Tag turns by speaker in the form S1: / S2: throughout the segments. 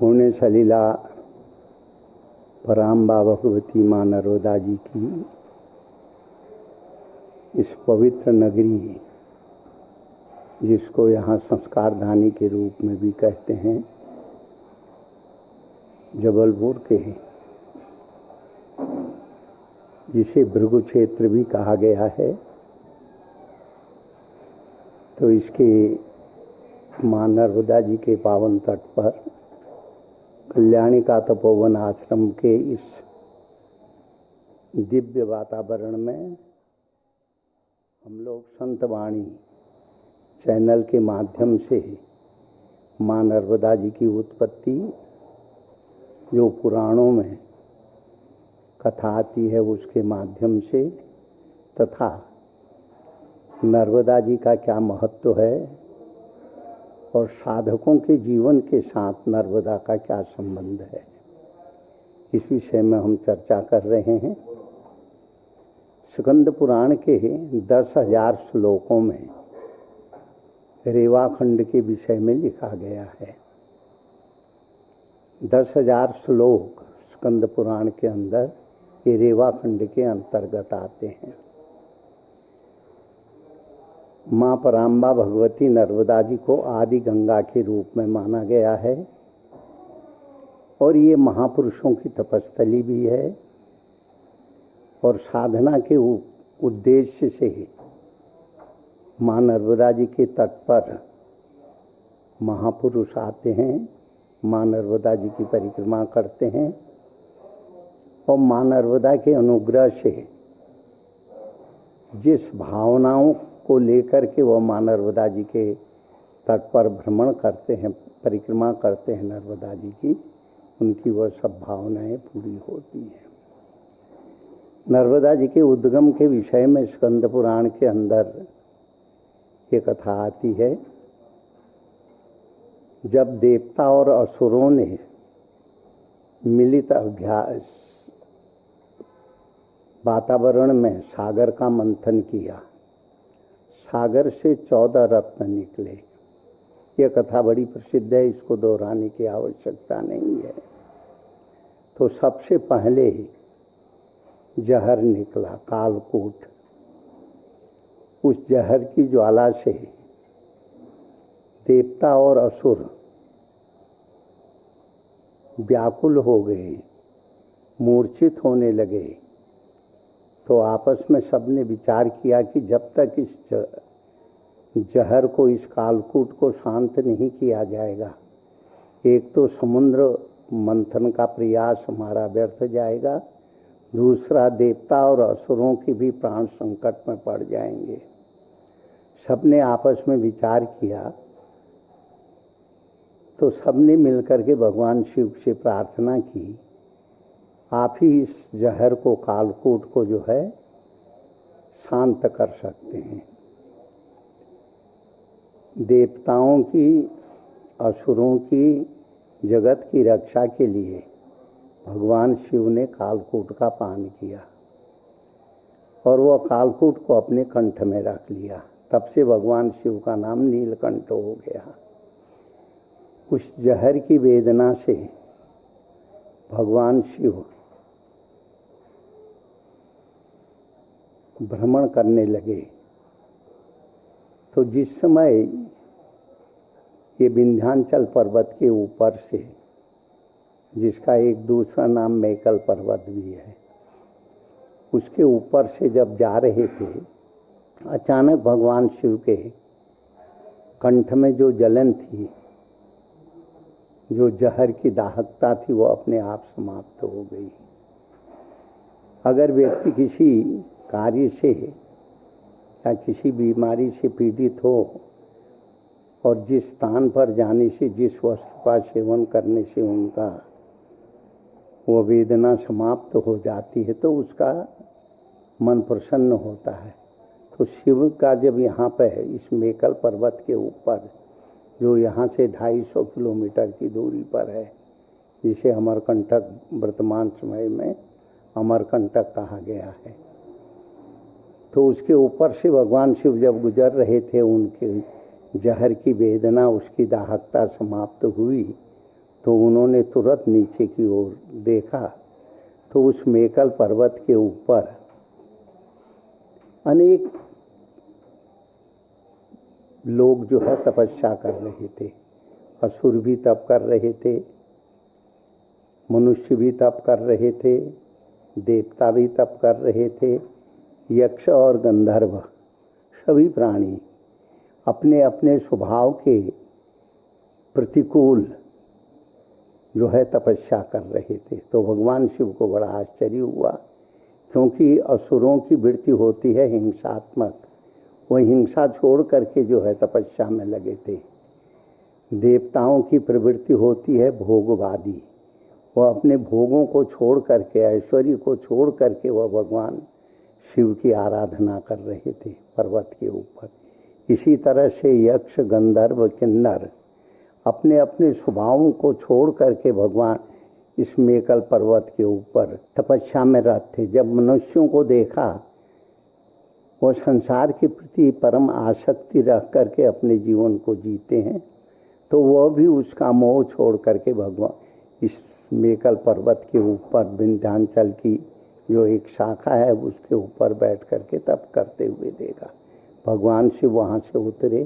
S1: पुण्य सलीला पराम्बा भगवती माँ नर्मदा जी की इस पवित्र नगरी, जिसको यहाँ संस्कार धानी के रूप में भी कहते हैं, जबलपुर के, जिसे भृगु क्षेत्र भी कहा गया है, तो इसके माँ नर्मदा जी के पावन तट पर कल्याणिका तपोवन आश्रम के इस दिव्य वातावरण में हम लोग संत वाणी चैनल के माध्यम से माँ नर्मदा जी की उत्पत्ति, जो पुराणों में कथा आती है, उसके माध्यम से, तथा नर्मदा जी का क्या महत्व है और साधकों के जीवन के साथ नर्मदा का क्या संबंध है, इस विषय में हम चर्चा कर रहे हैं। स्कंद पुराण के 10,000 श्लोकों में रेवाखंड के विषय में लिखा गया है। 10,000 श्लोक स्कंद पुराण के अंदर ये रेवाखंड के अंतर्गत आते हैं। माँ पराम्बा भगवती नर्मदा जी को आदि गंगा के रूप में माना गया है और ये महापुरुषों की तपस्थली भी है और साधना के उद्देश्य से माँ नर्मदा जी के तट पर महापुरुष आते हैं, माँ नर्मदा जी की परिक्रमा करते हैं और माँ नर्मदा के अनुग्रह से जिस भावनाओं को लेकर के वह माँ नर्मदा जी के तट पर भ्रमण करते हैं, परिक्रमा करते हैं नर्मदा जी की, उनकी वह सब भावनाएं पूरी होती हैं। नर्मदा जी के उद्गम के विषय में स्कंद पुराण के अंदर ये कथा आती है। जब देवता और असुरों ने मिलित अभ्यास वातावरण में सागर का मंथन किया, सागर से 14 रत्न निकले। यह कथा बड़ी प्रसिद्ध है, इसको दोहराने की आवश्यकता नहीं है। तो सबसे पहले जहर निकला, कालकूट। उस जहर की ज्वाला से देवता और असुर व्याकुल हो गए, मूर्छित होने लगे। तो आपस में सबने विचार किया कि जब तक इस जहर को, इस कालकूट को शांत नहीं किया जाएगा, एक तो समुद्र मंथन का प्रयास हमारा व्यर्थ जाएगा, दूसरा देवता और असुरों की भी प्राण संकट में पड़ जाएंगे। सबने आपस में विचार किया तो सबने मिलकर के भगवान शिव से प्रार्थना की, आप ही इस जहर को, कालकूट को जो है शांत कर सकते हैं। देवताओं की, असुरों की, जगत की रक्षा के लिए भगवान शिव ने कालकूट का पान किया और वह कालकूट को अपने कंठ में रख लिया। तब से भगवान शिव का नाम नीलकंठ हो गया। उस जहर की वेदना से भगवान शिव भ्रमण करने लगे। तो जिस समय ये विंध्याचल पर्वत के ऊपर से, जिसका एक दूसरा नाम मैकल पर्वत भी है, उसके ऊपर से जब जा रहे थे, अचानक भगवान शिव के कंठ में जो जलन थी, जो जहर की दाहकता थी, वो अपने आप समाप्त हो गई। अगर व्यक्ति किसी कार्य से या किसी बीमारी से पीड़ित हो और जिस स्थान पर जाने से, जिस वस्तु का सेवन करने से उनका वो वेदना समाप्त हो जाती है, तो उसका मन प्रसन्न होता है। तो शिव का जब यहाँ पर इस मैकल पर्वत के ऊपर, जो यहाँ से 250 किलोमीटर की दूरी पर है, जिसे अमरकंटक वर्तमान समय में अमरकंटक कहा गया है, तो उसके ऊपर से भगवान शिव जब गुजर रहे थे, उनके जहर की वेदना, उसकी दाहकता समाप्त हुई तो उन्होंने तुरंत नीचे की ओर देखा तो उस मेकल पर्वत के ऊपर अनेक लोग जो है तपस्या कर रहे थे। असुर भी तप कर रहे थे, मनुष्य भी तप कर रहे थे, देवता भी तप कर रहे थे, यक्ष और गंधर्व सभी प्राणी अपने अपने स्वभाव के प्रतिकूल जो है तपस्या कर रहे थे। तो भगवान शिव को बड़ा आश्चर्य हुआ, क्योंकि असुरों की वृत्ति होती है हिंसात्मक, वह हिंसा छोड़ करके जो है तपस्या में लगे थे। देवताओं की प्रवृत्ति होती है भोगवादी, वह अपने भोगों को छोड़ करके, ऐश्वर्य को छोड़ करके वह भगवान शिव की आराधना कर रहे थे पर्वत के ऊपर। इसी तरह से यक्ष गंधर्व किन्नर अपने अपने स्वभावों को छोड़ करके भगवान इस मेकल पर्वत के ऊपर तपस्या में रहते थे। जब मनुष्यों को देखा वो संसार के प्रति परम आसक्ति रख करके अपने जीवन को जीते हैं, तो वह भी उसका मोह छोड़ करके भगवान इस मेकल पर्वत के ऊपर विंध्याचल की जो एक शाखा है उसके ऊपर बैठ करके तप करते हुए देखा। भगवान शिव वहाँ से उतरे।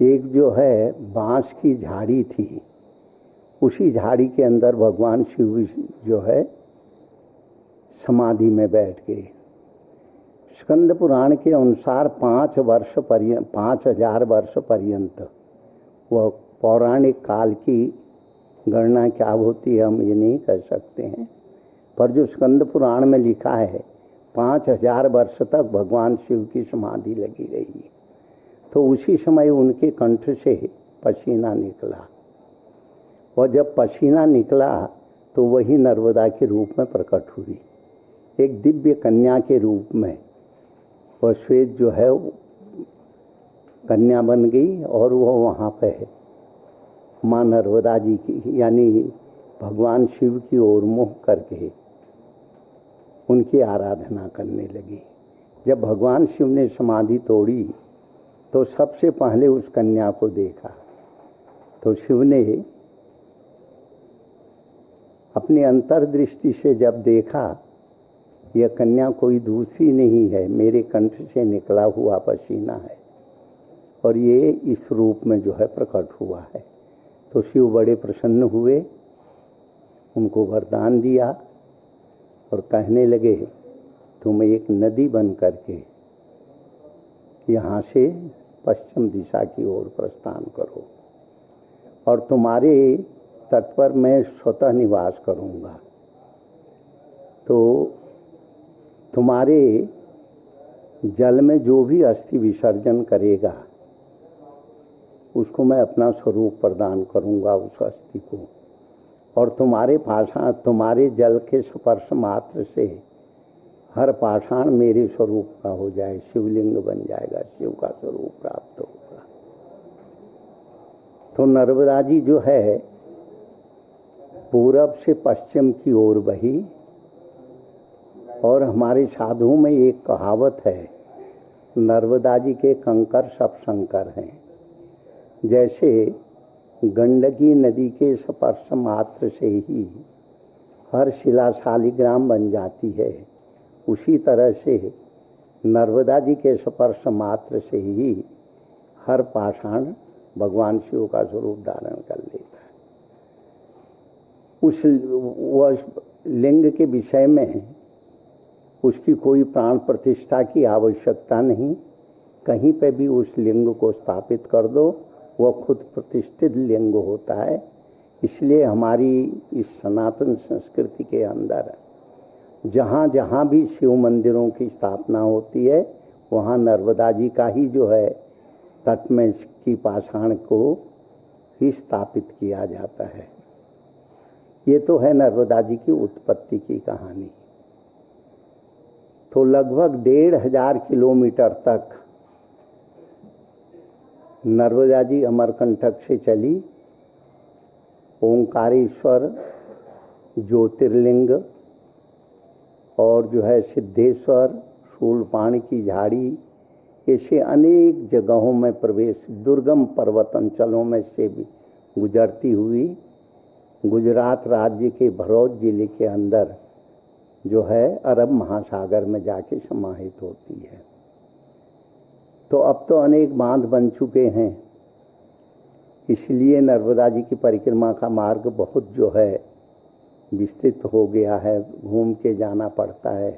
S1: एक जो है बांस की झाड़ी थी, उसी झाड़ी के अंदर भगवान शिव जो है समाधि में बैठ गए। स्कंद पुराण के अनुसार 5000 वर्ष पर्यंत, वह पौराणिक काल की गणना क्या होती है हम ये नहीं कह सकते हैं, पर जो स्कंद पुराण में लिखा है 5000 वर्ष तक भगवान शिव की समाधि लगी रही। तो उसी समय उनके कंठ से पसीना निकला, और जब पसीना निकला तो वही नर्मदा के रूप में प्रकट हुई, एक दिव्य कन्या के रूप में। वह श्वेत जो है कन्या बन गई और वह वहाँ पे है माँ नर्मदा जी की, यानी भगवान शिव की ओर मुँह करके उनकी आराधना करने लगी। जब भगवान शिव ने समाधि तोड़ी तो सबसे पहले उस कन्या को देखा, तो शिव ने अपनी अंतर्दृष्टि से जब देखा यह कन्या कोई दूसरी नहीं है, मेरे कंठ से निकला हुआ पसीना है और ये इस रूप में जो है प्रकट हुआ है। तो शिव बड़े प्रसन्न हुए, उनको वरदान दिया और कहने लगे तुम एक नदी बन करके यहाँ से पश्चिम दिशा की ओर प्रस्थान करो और तुम्हारे तट पर मैं स्वतः निवास करूँगा। तो तुम्हारे जल में जो भी अस्थि विसर्जन करेगा उसको मैं अपना स्वरूप प्रदान करूँगा उस अस्थि को, और तुम्हारे जल के स्पर्श मात्र से हर पाषाण मेरे स्वरूप का हो जाए, शिवलिंग बन जाएगा, शिव का स्वरूप प्राप्त होगा। तो नर्मदा जी जो है पूरब से पश्चिम की ओर बही, और हमारे साधुओं में एक कहावत है, नर्मदा जी के कंकर सब शंकर हैं। जैसे गंडकी नदी के स्पर्श मात्र से ही हर शिला शालिग्राम बन जाती है, उसी तरह से नर्मदा जी के स्पर्श मात्र से ही हर पाषाण भगवान शिव का स्वरूप धारण कर लेता है। उस वह लिंग के विषय में उसकी कोई प्राण प्रतिष्ठा की आवश्यकता नहीं, कहीं पे भी उस लिंग को स्थापित कर दो, वह खुद प्रतिष्ठित लिंग होता है। इसलिए हमारी इस सनातन संस्कृति के अंदर जहाँ जहाँ भी शिव मंदिरों की स्थापना होती है वहाँ नर्मदा जी का ही जो है तट में की पाषाण को ही स्थापित किया जाता है। ये तो है नर्मदा जी की उत्पत्ति की कहानी। तो लगभग 1500 किलोमीटर तक नर्मदा जी अमरकंटक से चली, ओंकारेश्वर ज्योतिर्लिंग और जो है सिद्धेश्वर, शूलपाणी की झाड़ी, ऐसे अनेक जगहों में प्रवेश, दुर्गम पर्वत अंचलों में से भी गुजरती हुई गुजरात राज्य के भरूच जिले के अंदर जो है अरब महासागर में जाके समाहित होती है। तो अब तो अनेक बांध बन चुके हैं, इसलिए नर्मदा जी की परिक्रमा का मार्ग बहुत जो है विस्तृत हो गया है, घूम के जाना पड़ता है।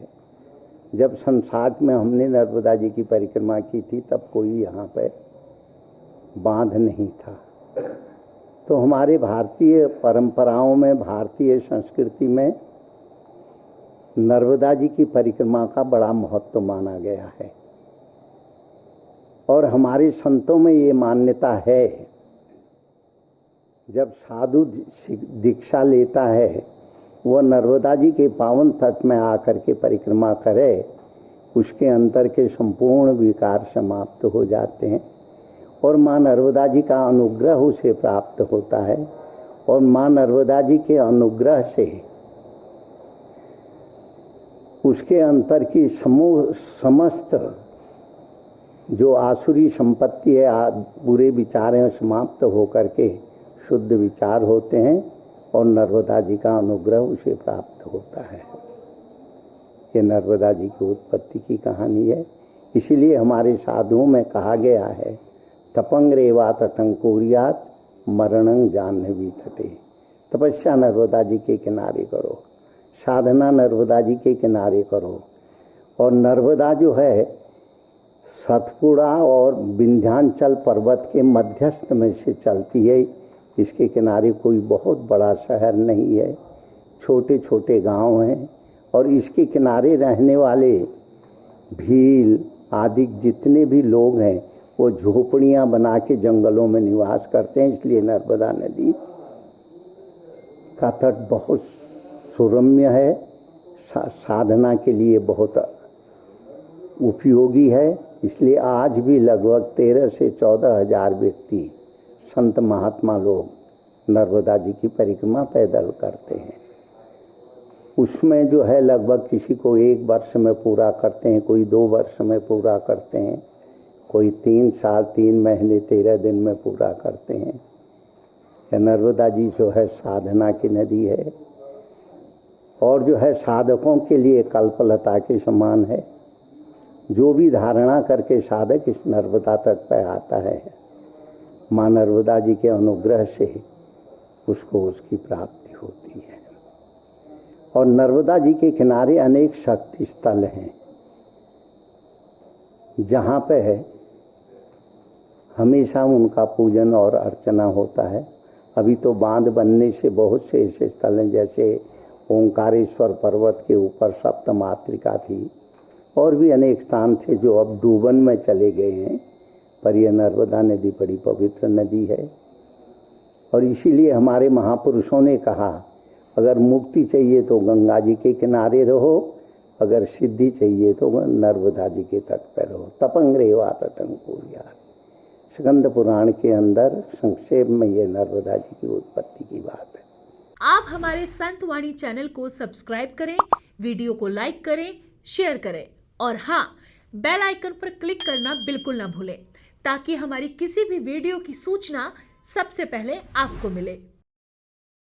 S1: जब सन 60 में हमने नर्मदा जी की परिक्रमा की थी तब कोई यहाँ पर बांध नहीं था। तो हमारे भारतीय परंपराओं में, भारतीय संस्कृति में नर्मदा जी की परिक्रमा का बड़ा महत्व माना गया है और हमारे संतों में ये मान्यता है, जब साधु दीक्षा लेता है वह नर्मदा जी के पावन तट में आकर के परिक्रमा करे, उसके अंतर के संपूर्ण विकार समाप्त हो जाते हैं और माँ नर्मदा जी का अनुग्रह उसे प्राप्त होता है और माँ नर्मदा जी के अनुग्रह से उसके अंतर की समस्त जो आसुरी संपत्ति है, बुरे विचार हैं, समाप्त होकर के शुद्ध विचार होते हैं और नर्मदा जी का अनुग्रह उसे प्राप्त होता है। ये नर्मदा जी की उत्पत्ति की कहानी है। इसीलिए हमारे साधुओं में कहा गया है, तपंग रेवा तटंकुर्यात मरणं जाह्नवी तटे। तपस्या नर्मदा जी के किनारे करो, साधना नर्मदा जी के किनारे करो। और नर्मदा जो है सतपुड़ा और विंध्याचल पर्वत के मध्यस्थ में से चलती है। इसके किनारे कोई बहुत बड़ा शहर नहीं है, छोटे छोटे गांव हैं और इसके किनारे रहने वाले भील आदि जितने भी लोग हैं वो झोपड़ियां बना के जंगलों में निवास करते हैं। इसलिए नर्मदा नदी का तट बहुत सुरम्य है, साधना के लिए बहुत उपयोगी है। इसलिए आज भी लगभग 13 से 14 हजार व्यक्ति संत महात्मा लोग नर्मदा जी की परिक्रमा पैदल करते हैं। उसमें जो है लगभग किसी को 1 वर्ष में पूरा करते हैं, कोई 2 वर्ष में पूरा करते हैं, कोई 3 साल 3 महीने 13 दिन में पूरा करते हैं। नर्मदा जी जो है साधना की नदी है और जो है साधकों के लिए कल्पलता के समान है। जो भी धारणा करके साधक इस नर्मदा तट पर आता है, माँ नर्मदा जी के अनुग्रह से उसको उसकी प्राप्ति होती है। और नर्मदा जी के किनारे अनेक शक्ति स्थल हैं जहाँ पे हमेशा उनका पूजन और अर्चना होता है। अभी तो बांध बनने से बहुत से ऐसे स्थल हैं, जैसे ओंकारेश्वर पर्वत के ऊपर सप्तमातृका थी और भी अनेक स्थान थे जो अब डूबन में चले गए हैं। पर यह नर्मदा नदी बड़ी पवित्र नदी है और इसीलिए हमारे महापुरुषों ने कहा, अगर मुक्ति चाहिए तो गंगा जी के किनारे रहो, अगर सिद्धि चाहिए तो नर्मदा जी के तट पर रहो। तपंग रेवा तटंकुर्यात, स्कंद पुराण के अंदर संक्षेप में ये नर्मदा जी की उत्पत्ति की बात है।
S2: आप हमारे संत वाणी चैनल को सब्सक्राइब करें, वीडियो को लाइक करें, शेयर करें और हाँ, बेल आइकन पर क्लिक करना बिल्कुल ना भूलें ताकि हमारी किसी भी वीडियो की सूचना सबसे पहले आपको मिले।